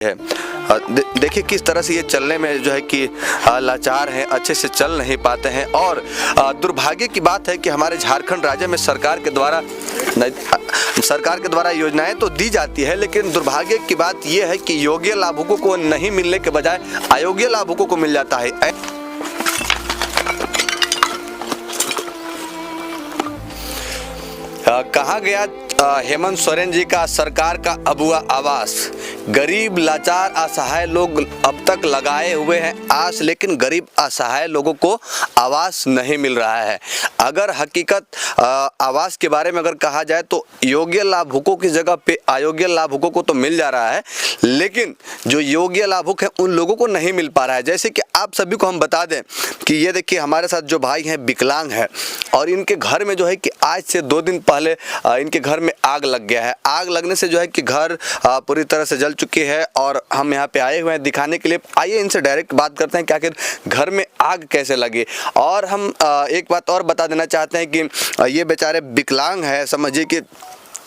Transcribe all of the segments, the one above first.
है। देखिए किस तरह से ये चलने में जो है कि लाचार हैं, अच्छे से चल नहीं पाते हैं। और दुर्भाग्य की बात है कि हमारे झारखंड राज्य में सरकार के द्वारा योजनाएं तो दी जाती है, लेकिन दुर्भाग्य की बात यह है कि योग्य लाभुकों को नहीं मिलने के बजाय अयोग्य लाभुकों को मिल जाता है। कहा गया हेमंत सोरेन जी का सरकार का अबुआ आवास। गरीब लाचार असहाय लोग अब तक लगाए हुए हैं आस, लेकिन गरीब असहाय लोगों को आवास नहीं मिल रहा है। अगर हकीकत आवास के बारे में अगर कहा जाए तो योग्य लाभुकों की जगह पे अयोग्य लाभुकों को तो मिल जा रहा है, लेकिन जो योग्य लाभुक हैं उन लोगों को नहीं मिल पा रहा है। जैसे कि आप सभी को हम बता दें कि ये देखिए हमारे साथ जो भाई हैं विकलांग है और इनके घर में जो है कि आज से 2 दिन पहले इनके घर में आग लग गया है। आग लगने से जो है कि घर पूरी तरह से जल चुकी है और हम यहाँ पे आए हुए हैं दिखाने के लिए। आइए इनसे डायरेक्ट बात करते हैं कि आखिर घर में आग कैसे लगी। और हम एक बात और बता देना चाहते हैं कि ये बेचारे विकलांग है, समझिए कि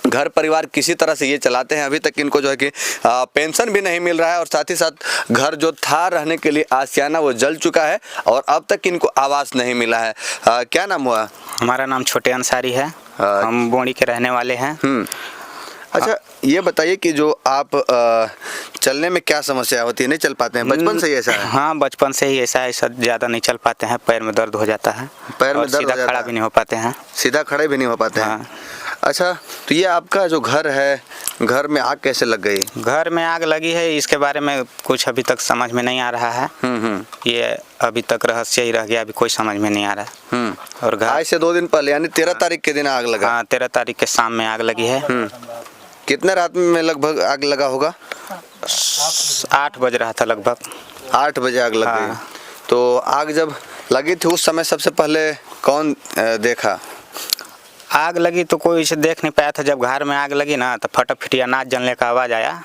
घर परिवार किसी तरह से ये चलाते हैं। अभी तक इनको जो है कि पेंशन भी नहीं मिल रहा है और साथ ही साथ घर जो था रहने के लिए आशियाना वो जल चुका है और अब तक इनको आवास नहीं मिला है। क्या नाम हुआ? हमारा नाम छोटे अंसारी है। हम बोड़ी के रहने वाले हैं। अच्छा, ये बताइए कि जो आप चलने में क्या समस्या होती है, नहीं चल पाते हैं? बचपन से ही ऐसा है? हाँ, बचपन से ही ऐसा है, ज़्यादा नहीं चल पाते हैं, पैर में दर्द हो जाता है। पैर में दर्द हो जाता है, सीधा खड़ा भी नहीं हो पाते हैं। सीधा खड़े भी नहीं हो पाते हैं। हाँ। अच्छा, तो ये आपका जो घर है, घर में आग कैसे लग गई? घर में आग लगी है, इसके बारे में कुछ अभी तक समझ में नहीं आ रहा है। ये अभी तक रहस्य ही रह गया, अभी कोई समझ में नहीं आ रहा है। और घर आज से 2 दिन पहले यानी 13 तारीख के दिन आग लगा? हाँ, 13 तारीख के शाम में आग लगी है। कितने रात में लगभग आग लगा होगा? 8 बज रहा था लगभग। 8 बजे आग लग गई। तो आग जब लगी थी उस समय सबसे पहले कौन देखा? आग लगी तो कोई इसे देख नहीं पाया था। जब घर में आग लगी ना तो फटाफट अनाज जलने का आवाज़ आया।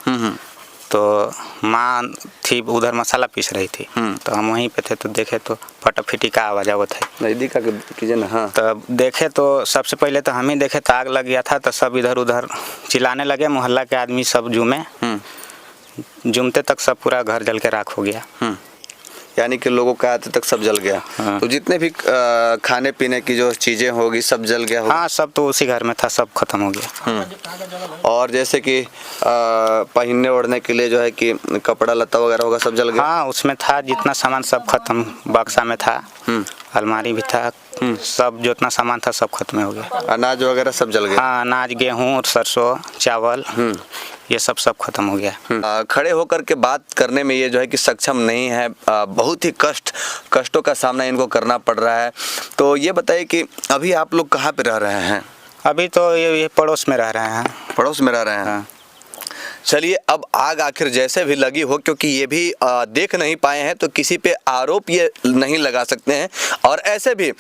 तो माँ थी उधर मसाला पीस रही थी, तो हम वहीं पे थे तो देखे तो फटाफटी का आवाज़ आवत है। नजदीक कीजिए ना। हाँ, तब देखे तो सबसे पहले तो हम ही देखे तो आग लग गया था, तो सब इधर उधर चिल्लाने लगे। मोहल्ला के आदमी सब जूमते तक सब पूरा घर जल के राख हो गया। यानी कि लोगों का आते तक सब जल गया। हाँ। तो जितने भी खाने पीने की जो चीजें होगी सब जल गया होगा? हाँ, सब तो उसी घर में था, सब खत्म हो गया। और जैसे कि पहनने ओढ़ने के लिए जो है कि कपड़ा लत्ता वगैरह होगा सब जल गया? हाँ, उसमें था जितना सामान सब खत्म, बक्सा में था, अलमारी भी था, सब जितना सामान था सब खत्म हो गया। अनाज वगैरह सब जल गया? हाँ, अनाज, गेहूँ, सरसों, चावल, ये सब खत्म हो गया। खड़े होकर के बात करने में ये जो है कि सक्षम नहीं है, बहुत ही कष्टों का सामना इनको करना पड़ रहा है। तो ये बताइए कि अभी आप लोग कहाँ पे रह रहे हैं? अभी तो ये पड़ोस में रह रहे हैं। पड़ोस में रह रहे हैं? हाँ। चलिए, अब आग आखिर जैसे भी लगी हो, क्योंकि ये भी देख नहीं पाए हैं तो किसी पे आरोप ये नहीं लगा सकते हैं। और ऐसे भी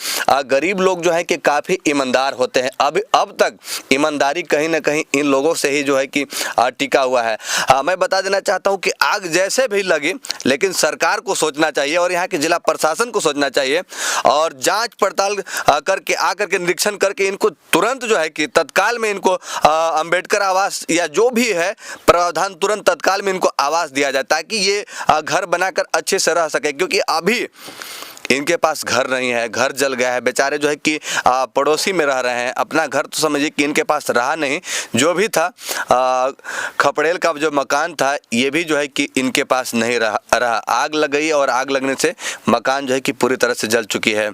गरीब लोग जो है कि काफ़ी ईमानदार होते हैं। अब तक ईमानदारी कहीं ना कहीं इन लोगों से ही जो है कि टिका हुआ है। मैं बता देना चाहता हूँ कि आग जैसे भी लगी, लेकिन सरकार को सोचना चाहिए और यहाँ के जिला प्रशासन को सोचना चाहिए और जाँच पड़ताल करके आकर के निरीक्षण करके इनको तुरंत जो है कि तत्काल में इनको अम्बेडकर आवास या जो भी है प्रावधान तुरंत तत्काल में इनको आवास दिया जाए, ताकि ये घर बनाकर अच्छे से रह सके। क्योंकि अभी इनके पास घर नहीं है, घर जल गया है। बेचारे जो है कि पड़ोसी में रह रहे हैं, अपना घर तो समझिए कि इनके पास रहा नहीं। जो भी था खपड़ेल का जो मकान था ये भी जो है कि इनके पास नहीं रहा। आग लग गई और आग लगने से मकान जो है कि पूरी तरह से जल चुकी है।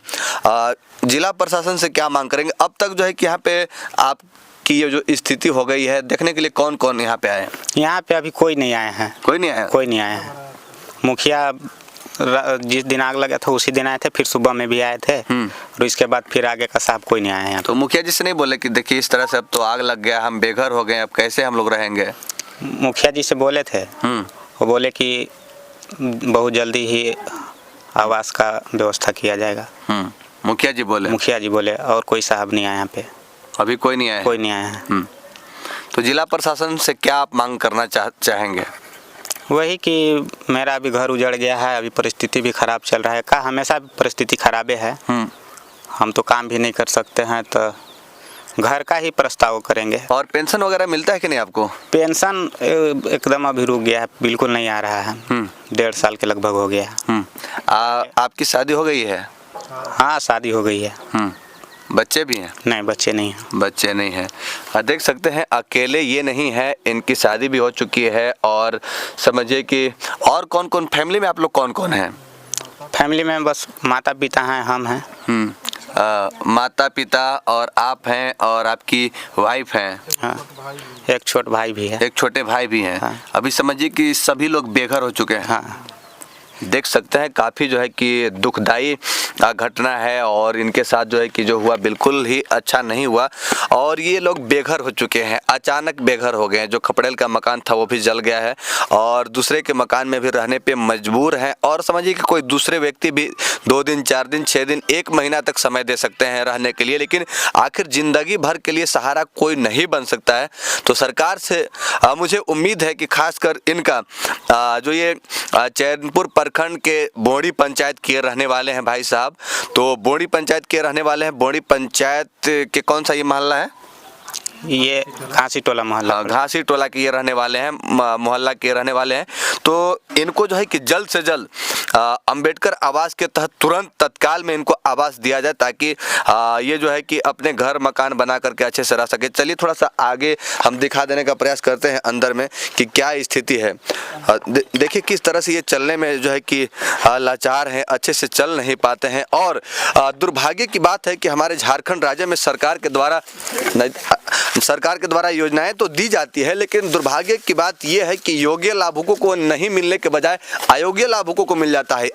जिला प्रशासन से क्या मांग करेंगे? अब तक जो है कि यहाँ पे आप कि ये जो स्थिति हो गई है, देखने के लिए कौन कौन यहाँ पे आए? यहाँ पे अभी कोई नहीं आए हैं। कोई नहीं आया? कोई नहीं आए हैं। मुखिया जिस दिन आग लगा था उसी दिन आए थे, फिर सुबह में भी आए थे और इसके बाद फिर आगे का साहब कोई नहीं आए हैं। तो मुखिया जी से नहीं बोले कि देखिए इस तरह से अब तो आग लग गया, हम बेघर हो गए, अब कैसे हम लोग रहेंगे? मुखिया जी से बोले थे, वो बोले कि बहुत जल्दी ही आवास का व्यवस्था किया जाएगा। मुखिया जी बोले? मुखिया जी बोले, और कोई साहब नहीं आए यहाँ पे। अभी कोई नहीं आया? कोई नहीं आया है। तो जिला प्रशासन से क्या आप मांग करना चाहेंगे? वही कि मेरा भी घर उजड़ गया है, अभी परिस्थिति भी खराब चल रहा है। हमेशा परिस्थिति खराब है। हम तो काम भी नहीं कर सकते हैं, तो घर का ही प्रस्ताव करेंगे। और पेंशन वगैरह मिलता है कि नहीं आपको? पेंशन एकदम अभी रुक गया है, बिल्कुल नहीं आ रहा है। 1.5 साल के लगभग हो गया है। आपकी शादी हो गई है? हाँ, शादी हो गई है। बच्चे भी हैं? नहीं, बच्चे नहीं हैं। बच्चे नहीं हैं। देख सकते हैं अकेले ये नहीं है, इनकी शादी भी हो चुकी है। और समझिए कि और कौन कौन फैमिली में आप लोग कौन कौन हैं? फैमिली में बस माता पिता हैं, हम हैं। माता पिता और आप हैं और आपकी वाइफ हैं। हाँ, एक छोटा भाई भी है। एक छोटे भाई भी हैं। हाँ। अभी समझिए कि सभी लोग बेघर हो चुके हैं। हाँ, देख सकते हैं काफ़ी जो है कि दुखदाई घटना है और इनके साथ जो है कि जो हुआ बिल्कुल ही अच्छा नहीं हुआ। और ये लोग बेघर हो चुके हैं, अचानक बेघर हो गए हैं। जो खपड़ेल का मकान था वो भी जल गया है और दूसरे के मकान में भी रहने पे मजबूर हैं। और समझिए कि कोई दूसरे व्यक्ति भी 2 दिन 4 दिन 6 दिन 1 महीना तक समय दे सकते हैं रहने के लिए, लेकिन आखिर ज़िंदगी भर के लिए सहारा कोई नहीं बन सकता है। तो सरकार से मुझे उम्मीद है कि खासकर इनका जो ये चैनपुर प्रखंड के बोड़ी पंचायत के रहने वाले हैं भाई साहब, तो बोड़ी पंचायत के रहने वाले हैं। बोड़ी पंचायत के कौन सा ये मोहल्ला है? ये घासी टोला मोहल्ला। हाँ, घासी टोला के ये रहने वाले हैं, मोहल्ला के रहने वाले हैं। तो इनको जो है कि जल्द से जल्द अंबेडकर आवास के तहत तुरंत तत्काल में इनको आवास दिया जाए, ताकि ये जो है कि अपने घर मकान बना करके अच्छे से रह सके। चलिए थोड़ा सा आगे हम दिखा देने का प्रयास करते हैं अंदर में कि क्या स्थिति है। देखिए किस तरह से ये चलने में जो है कि लाचार हैं, अच्छे से चल नहीं पाते हैं। और दुर्भाग्य की बात है कि हमारे झारखंड राज्य में सरकार के द्वारा योजनाएं तो दी जाती है, लेकिन दुर्भाग्य की बात यह है कि योग्य लाभुकों को नहीं मिलने के बजाय अयोग्य लाभुकों को मिल जाता है।